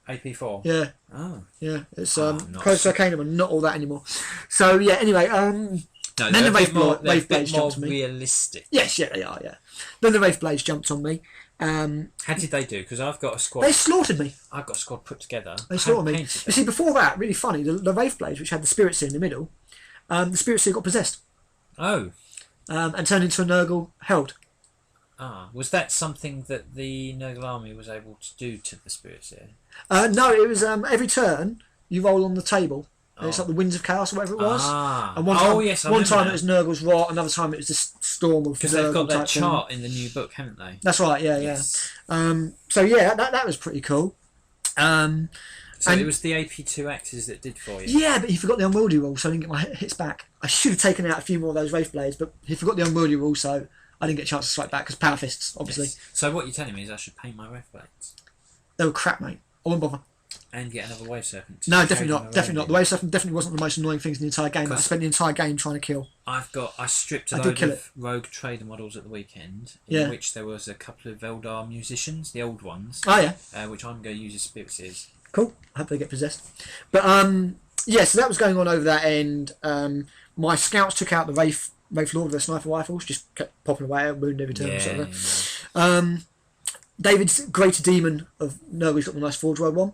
AP 4. Yeah. Oh. Yeah, it's Prodos Arcanum and not all that anymore. So yeah, anyway, No, then the Wraith Blades jumped on me. Realistic. Yes, yeah, they are. Yeah. Then the Wraith Blades jumped on me. How did they do? Because I've got a squad. They slaughtered me. I've got a squad put together. They slaughtered me. You see, before that, really funny. The Wraith Blades, which had the Spirit Seer in the middle, the Spirit Seer got possessed. Oh. And turned into a Nurgle held. Was that something that the Nurgle army was able to do to the Spirit Seer? No, it was every turn you roll on the table. It's like the Winds of Chaos or whatever it was. And one time it was Nurgle's Rot, another time it was the Storm of because they've got that chart in the new book, haven't they? That's right, yeah, yes. So yeah, that was pretty cool. So it was the AP2 axes that did for you? Yeah, but he forgot the Unwieldy rule, so I didn't get my hits back. I should have taken out a few more of those Wraith Blades, but he forgot the Unwieldy rule, so I didn't get a chance to strike back, because Power Fists, obviously. Yes. So what you're telling me is I should paint my Wraith Blades? They were crap, mate. I wouldn't bother. And get another Wave Serpent? No, definitely not. Definitely not. The Wave Serpent definitely wasn't the most annoying things in the entire game. I spent the entire game trying to kill. I stripped a load of rogue trader models at the weekend, in which there was a couple of Eldar musicians, the old ones. Oh yeah. Which I'm going to use as Spirit Seers. Cool. I hope they get possessed. But yeah, so that was going on over that end. My scouts took out the Wraith Lord with their sniper rifles, just kept popping away, wounding every turn. David's Greater Demon of Nurgle's got the nice Forge World one.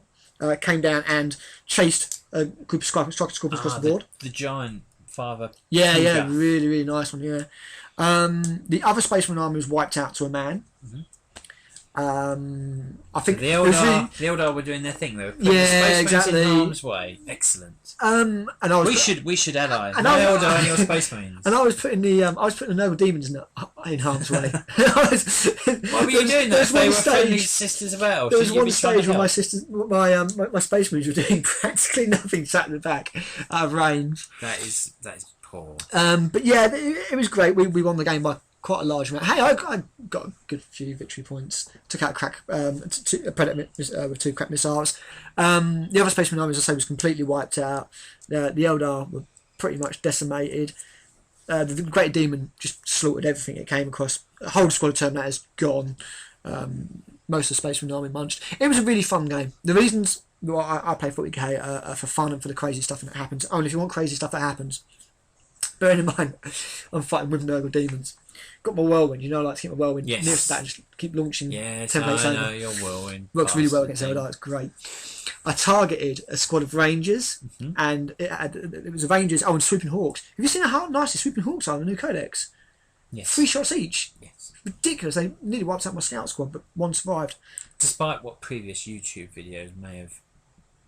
Came down and chased a group of Striker Scorpions across the board. The giant Father. Yeah, Cougar. yeah, really, really nice one. Yeah. The other Spaceman army was wiped out to a man. I think So the Eldar were doing their thing. They were putting Yeah, the Space exactly. Marines in harm's way. Excellent. and I was We should ally. and No I- Eldar and your Space Marines. and I was putting the Noble Demons in harm's way. Why were you doing that? If they were friendly sisters of Battle. There was Shouldn't you one be trying to stage where my help? sisters, my Space Marines were doing practically nothing, sat in the back out of range. That is poor. But yeah, it was great. We won the game by quite a large amount. Hey, I got a good few victory points. Took out a Predator with 2 crack missiles. The other Spaceman army, as I say, was completely wiped out. The Eldar were pretty much decimated. The Great Demon just slaughtered everything it came across. A whole squad of Terminators gone. Most of the Spaceman army munched. It was a really fun game. The reasons why I play 40k are for fun and for the crazy stuff that happens. Only if you want crazy stuff that happens. Bearing in mind, I'm fighting with Nurgle Demons. Got my Whirlwind, I like to keep my Whirlwind Yes. nearest to that and just keep launching Yes, templates I over. know your Whirlwind. Works really well against Bastard Eldar, it's great. I targeted a squad of Rangers, and it was a Rangers, and Swooping Hawks. Have you seen how nice the Swooping Hawks are in the new Codex? Yes. 3 shots each. Yes. Ridiculous. They nearly wiped out my scout squad, but one survived. Despite what previous YouTube videos may have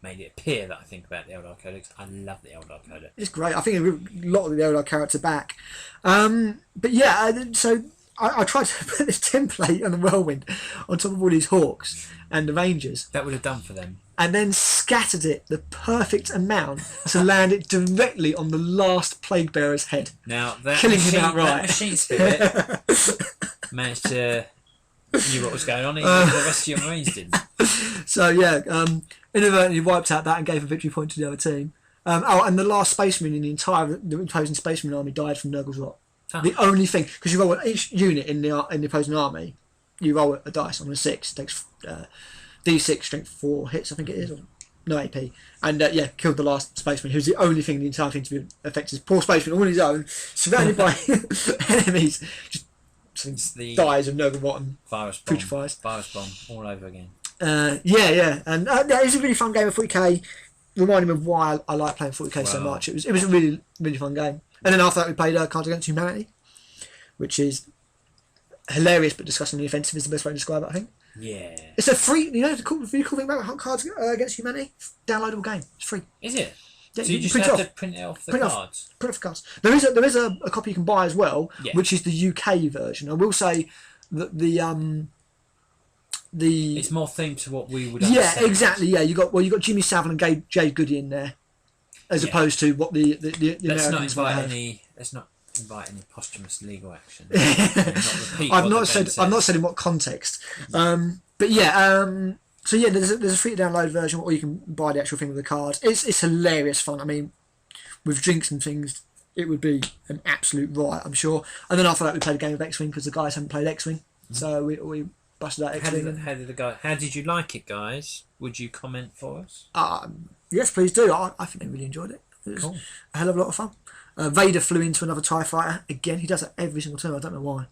made it appear that I think about the Eldar Codex, I love the Eldar Codex. It's great. I think a lot of the Eldar character back. But yeah, so I tried to put this template on the Whirlwind on top of all these Hawks and the Rangers, That would have done for them. and then scattered it the perfect amount to land it directly on the last Plague Bearer's head. Now that Killing him machine, outright. that machine spirit managed to knew what was going on, even if the rest of your Marines didn't. So yeah, inadvertently wiped out that and gave a victory point to the other team. And the last Spaceman in the opposing Spaceman army died from Nurgle's Rot. Oh. The only thing, because you roll each unit in the opposing army, you roll a dice on a 6. It takes D6 strength 4 hits, I think it is, or no AP. And yeah, killed the last Spaceman, who's the only thing in the entire thing to be affected. Poor Spaceman, all on his own, surrounded by enemies, just dies of Nurgle Rot and Virus bomb. putrefies. Virus bomb all over again. Yeah, and it was a really fun game of 40k. Reminding me of why I like playing 40k so Wow. much. It was a really, really fun game. And then after that, we played Cards Against Humanity, which hilarious but disgustingly offensive is the best way to describe it, I think. Yeah. It's a free, the really cool thing about Cards Against Humanity? Downloadable game. It's free. Is it? Yeah, So you just print have it to print it off the Print it off. cards? Print off cards. There is a copy you can buy as well, Yeah. which is the UK version. I will say that the It's more themed to what we would yeah, understand. exactly. Yeah, you got Jimmy Savile and Jade Goody in there, as Yeah. opposed to what the Let's not Americans might invite have. any. Let's not invite any posthumous legal action. Not I've not said in what context. But yeah, so yeah, there's a free to download version, or you can buy the actual thing with the cards. It's hilarious fun. I mean, with drinks and things, it would be an absolute riot, I'm sure. And then after that, we played a game of X-Wing because the guys haven't played X-Wing, so we busted out X-Wing. How did you like it, guys? Would you comment for us? Yes, please do. I think they really enjoyed it. It was Cool. a hell of a lot of fun. Vader flew into another TIE fighter again. He does that every single turn. I don't know why.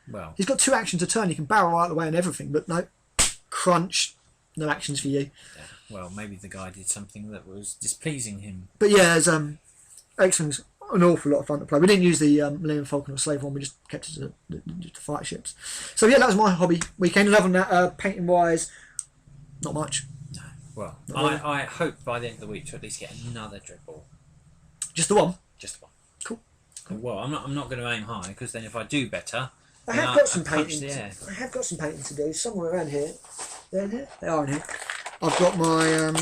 Well, He's got 2 actions a turn. He can barrel right the way and everything, but no, crunch, no actions for you. yeah. Well, maybe the guy did something that was displeasing him. But yeah, there's X-Wing's an awful lot of fun to play. We didn't use the Millennium Falcon or Slave one. We just kept it to the fighter ships. So yeah, that was my hobby weekend. Other than that, painting wise, not much. Well, Not really. I hope by the end of the week to at least get another Dreadball. Just the one. Just one. Cool. Well, I'm not going to aim high because then if I do better, I then have got some punch painting. the air. I have got some painting to do somewhere around here. They're in here. They are in here. I've got my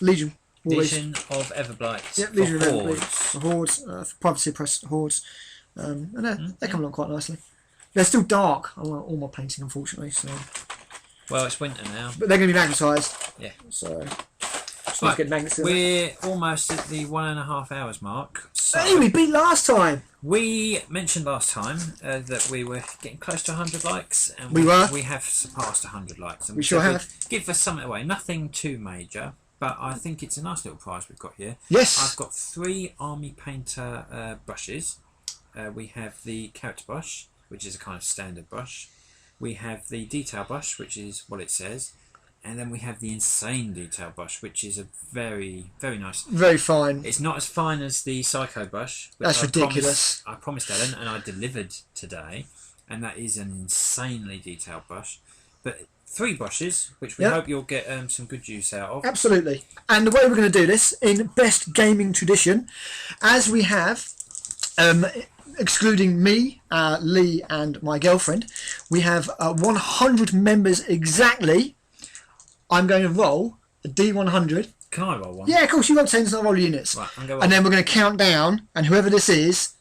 Legion. Always. Legion of Everblight. Yep, for Legion of Hordes. Hordes, for Privacy Press Hordes. And they're coming along quite nicely. They're still dark, all my painting, unfortunately. So, Well, it's winter now. but they're going to be magnetised. Yeah. So, just Right, get magnets in it. we're almost at the 1.5 hours mark. So Hey, we beat last time. we mentioned last time that we were getting close to 100 likes, and We were. We have surpassed 100 likes. And We sure said have. we'd give us something away. Nothing too major, but I think it's a nice little prize we've got here. Yes. I've got 3 Army Painter brushes. We have the character brush, which is a kind of standard brush. We have the detail brush, which is what it says. And then we have the insane detail brush, which is a very, very nice. Very fine. It's not as fine as the Psycho brush. Which That's ridiculous. I promised Ellen, and I delivered today. And that is an insanely detailed brush. But 3 brushes, which we hope you'll get some good use out of. Absolutely. And the way we're going to do this, in best gaming tradition, as we have, excluding me, Lee, and my girlfriend, we have 100 members exactly. I'm going to roll a D100. Can I roll one? Yeah, of course, you roll 10s and I'll roll units. Right, I'm going and then we're going to count down, and whoever this is,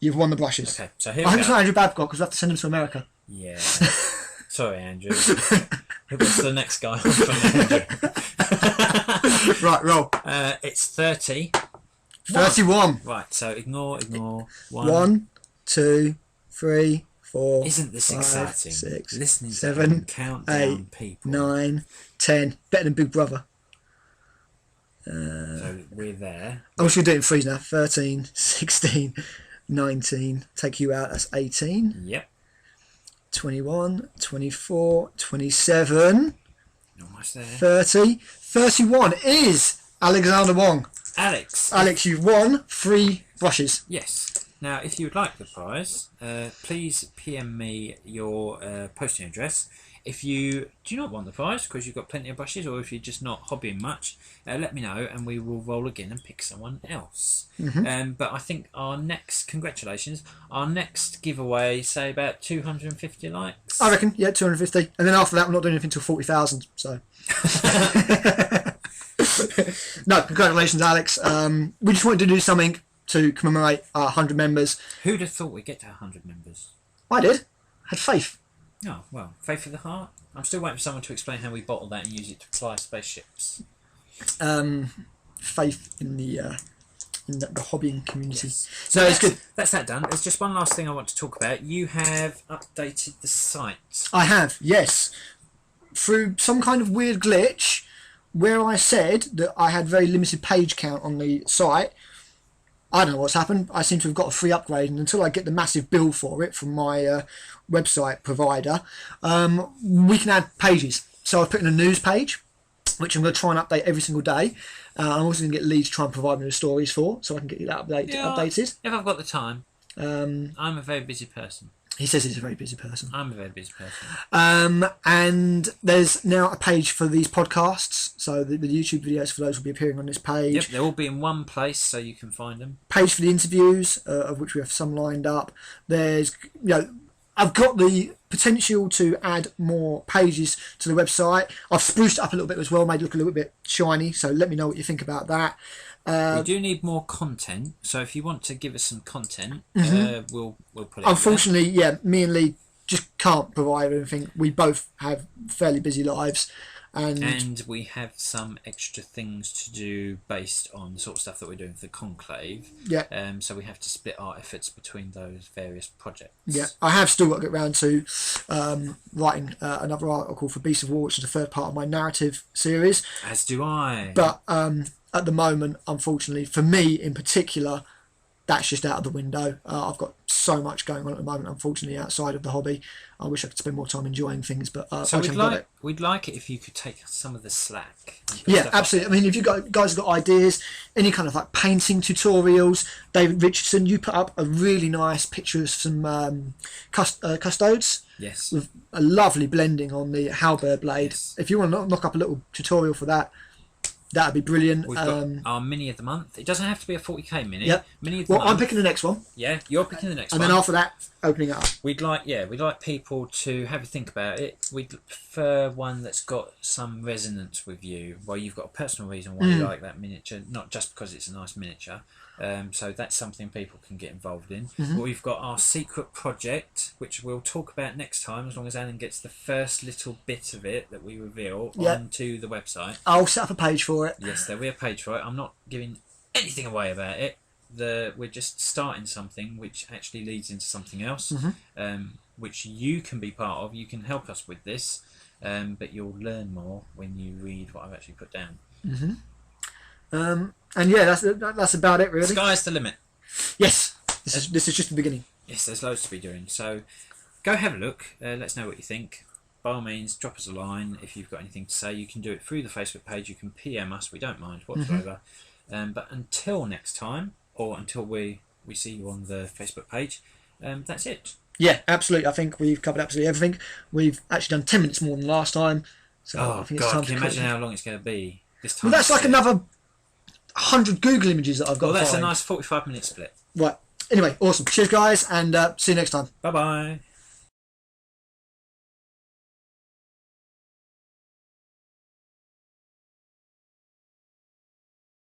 you've won the brushes. Okay, so here I we hope it's go. not Andrew Babcock, because we have to send him to America. Yeah. Sorry, Andrew. What's the next guy from Andrew? Right, roll. It's 30. 31. Right, so ignore. 1, 2, 3, 4. Isn't this 5, exciting? 6, Listening 7, to them count down 8, people. 9, 10. Better than Big Brother. So we're there. I'm just going to do it in threes now. 13, 16, 19. Take you out, that's 18. Yep. 21, 24, 27. Almost there. 30. 31 is Alexander Wong. Alex, You've won 3 brushes. yes. Now, if you would like the prize, please PM me your posting address. If you do not want the prize because you've got plenty of brushes, or if you're just not hobbying much, let me know and we will roll again and pick someone else. But I think our next giveaway, say about 250 likes. I reckon, yeah, 250. And then after that, we're not doing anything until 40,000. So. No, congratulations, Alex. We just wanted to do something to commemorate our 100 members. Who'd have thought we'd get to 100 members? I did. Had faith. Oh, well, faith of the heart. I'm still waiting for someone to explain how we bottle that and use it to fly spaceships. Faith in the hobbying community. Yes. So it's good. That's that done. There's just one last thing I want to talk about. You have updated the site. I have, yes. Through some kind of weird glitch where I said that I had very limited page count on the site. I don't know what's happened. I seem to have got a free upgrade, and until I get the massive bill for it from my website provider, we can add pages. So I've put in a news page, which I'm going to try and update every single day. I'm also going to get Lee to try and provide me the stories for, so I can get you that updated. If I've got the time. I'm a very busy person. He says he's a very busy person. I'm a very busy person. And there's now a page for these podcasts, so the YouTube videos for those will be appearing on this page. Yep, they'll all be in one place, so you can find them. Page for the interviews, of which we have some lined up. There's, I've got the potential to add more pages to the website. I've spruced it up a little bit as well, made it look a little bit shiny, so let me know what you think about that. We do need more content, so if you want to give us some content, we'll put it. Unfortunately, me and Lee just can't provide anything. We both have fairly busy lives, and we have some extra things to do based on the sort of stuff that we're doing for the Conclave. Yeah. So we have to split our efforts between those various projects. Yeah, I have still got to get round to writing another article for Beast of War, which is the third part of my narrative series. As do I. But at the moment, unfortunately, for me in particular, that's just out of the window. I've got so much going on at the moment, unfortunately, outside of the hobby. I wish I could spend more time enjoying things, but so we'd like it if you could take some of the slack. Yeah, absolutely. I mean, if you guys have got ideas, any kind of like painting tutorials, David Richardson, you put up a really nice picture of some custodes. Yes. With a lovely blending on the halberd blade. Yes. If you want to knock up a little tutorial for that, that'd be brilliant. We've got our mini of the month. It doesn't have to be a 40k mini. Yep. Mini of the month. I'm picking the next one. Yeah, you're picking the next one. And then after that, opening it up. We'd like people to have a think about it. We'd prefer one that's got some resonance with you, where you've got a personal reason why you like that miniature, not just because it's a nice miniature. So that's something people can get involved in. But we've got our secret project, which we'll talk about next time, as long as Alan gets the first little bit of it that we reveal onto the website. I'll set up a page for it. Yes, there'll be a page for it. I'm not giving anything away about it. We're just starting something which actually leads into something else, which you can be part of. You can help us with this, but you'll learn more when you read what I've actually put down. And yeah, that's about it, really. Sky's the limit. Yes, this is just the beginning. Yes, there's loads to be doing. So go have a look. Let us know what you think. by all means, drop us a line if you've got anything to say. You can do it through the Facebook page. You can PM us. We don't mind whatsoever. But until next time, or until we see you on the Facebook page, that's it. Yeah, absolutely. I think we've covered absolutely everything. We've actually done 10 minutes more than last time. So I think it's time can you to imagine how long it's going to be this time? Well, that's like another 100 Google images that I've got. Well, that's a nice 45-minute split. Right. Anyway, awesome. Cheers, guys, and see you next time. Bye-bye.